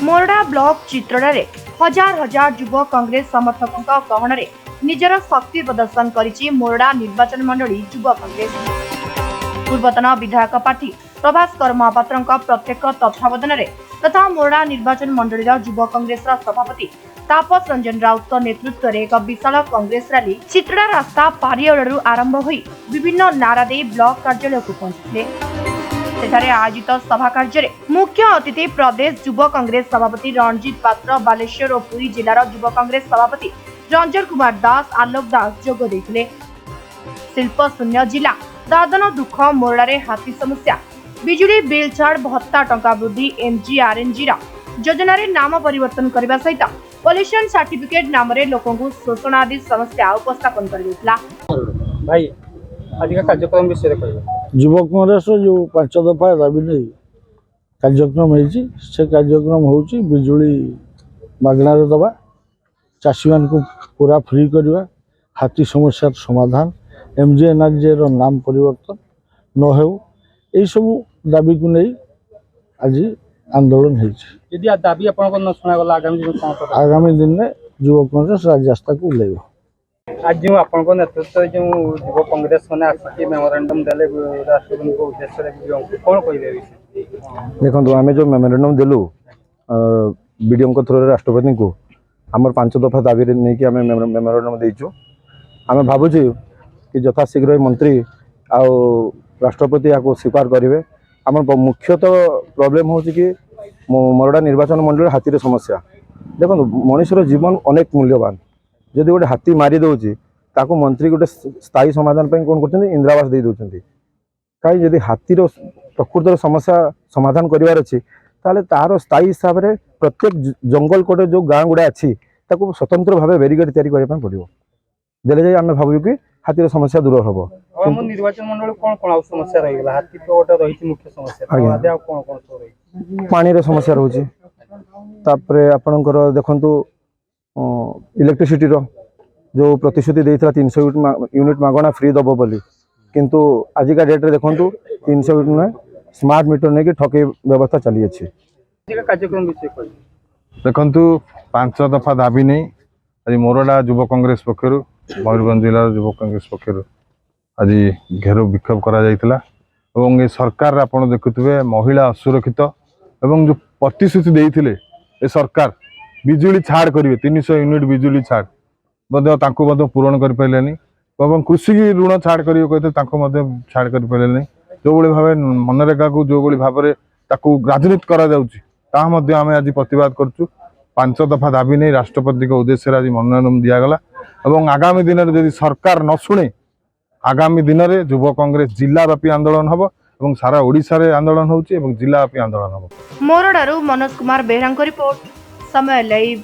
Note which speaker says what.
Speaker 1: मोरडा block चित्रडारे हजार हजार युव कांग्रेस समर्थकों गहन निजर शक्ति प्रदर्शन करिछि मोरडा निर्वाचन मंडली युव कांग्रेस। पूर्वतन विधायक प्रार्थी प्रभास्कर महापात्र प्रत्येक तत्वावधान तथा मोरडा निर्वाचन मंडल युव कांग्रेस सभापति तापस रंजन राउत नेतृत्व में एक विशाल कांग्रेस रैली चित्रडा रास्ता पारियड़ आरंभ होई विभिन्न नारा दे ब्लॉक कार्यालय को पहुंचते। सेठारे आयोजित सभा कार्य मुख्य अतिथि प्रदेश युव कांग्रेस सभापति रणजित पात्र, बालेश्वर और पुरी जिलार युव कांग्रेस सभापति रंजन कुमार दास, आलोक दास जोग देथिले। शिल्प शून्य जिला, दादन दुख, मोरडारे हाथी समस्या, बिजुली बिल छाड़, भत्ता टंका वृद्धि, एमजीआरएनजी योजना नाम परिवर्तन करने सहित पॉल्यूशन सर्टिफिकेट नाम लोकों को शोषण आदि समस्या उपस्थापन कर
Speaker 2: भाई आज का कार्यक्रम विषय कहबे।
Speaker 3: युव कांग्रेस जो 5 दफा दाबी नहीं कार्यक्रम से कार्यक्रम होची बिजुली मागणार दबा, चाषी मान को पूरा फ्री करवा, हाथी समस्या समाधान, एमजीएनआरजे नाम परिवर्तन न हो, यही सब दाबी को नहीं आज आंदोलन
Speaker 2: यदि दाबी आपन को न सुना गला
Speaker 3: आगामी दिन में युव कांग्रेस राजरास्ता को उल्लेख।
Speaker 2: आज जो आपन को नेतृत्व जो युव कांग्रेस माने आसी मेमोरेंडम देले राष्ट्रपति को उद्देश्य रे कोन कहले
Speaker 4: देखो आम जो मेमोरेंडम देलु बीडीएम को थ्रू राष्ट्रपति को आमर 5 दफा दाबी नहीं कि आम मेमोरेंडम देचु। आम भावुँ कि यथाशीघ्र मंत्री आ राष्ट्रपति या स्वीकार करेंगे। आम मुख्यतः प्रोब्लेम हो कि मोरडा निर्वाचन मंडल हाथी समस्या। देखो मनुष्यर जीवन अनेक मूल्यवान, जदि गोटे हाथी मारी दौची ताको मंत्री गोटे स्थायी समाधान कौन कर इंदिरावास दे दौरान कहीं जदि हाथीर प्रकृतर समस्या समाधान करार अच्छी तार स्थायी हिसाब से प्रत्येक जंगल कोटे जो गाँ गुड़ा अच्छी स्वतंत्र भाव बेरिकेड तैयारी पड़ो देले जाए आम भावु कि हाथीर समस्या दूर हम।
Speaker 2: निर्वाचन मंडल कौन कौन समस्या रही हाथी तो गोटे रही मुख्य समस्या कौन कौन
Speaker 4: पानी समस्या रोचे आपणकर देखु इलेक्ट्रिसिटी जो प्रतिश्रुति देता 300 यूनिट मागणा फ्री दब बोली किंतु आजिका डेट रे देखु 300 यूनिट में स्मार्ट मीटर नहीं कि ठके व्यवस्था चली अच्छी।
Speaker 2: कार्यक्रम विषय
Speaker 5: देखु 5 दफा दाबी नहीं आज मोरडा युव कांग्रेस पक्षर मयूरभंज जिलार युव कांग्रेस पक्षर आज घेर विक्षोभ करा सरकार आपड़ देखुए महिला असुरक्षित एवं जो प्रतिश्रुति देते ए सरकार बिजुली छाड़ करेंगे 300 यूनिट बिजुली छाड़ पूरण कर पारे कृषि ऋण छाड़ करेंगे कहते छाड़ कर पारे जो भाव मनरेगा को जो भाव में राजनीति करा आम आज प्रतिवाद करुँ। 5 दफा दाबी नहीं राष्ट्रपति के उद्देश्य आज मनोनयन दिगला और आगामी दिन में जब सरकार न शुणे आगामी दिन में युव कांग्रेस जिलाव्यापी आंदोलन हम और सारा ओडिशा रे आंदोलन होची जिलाव्यापी आंदोलन हम।
Speaker 1: मोरडारू मनोज कुमार बेहरा रिपोर्ट, समय लाइव।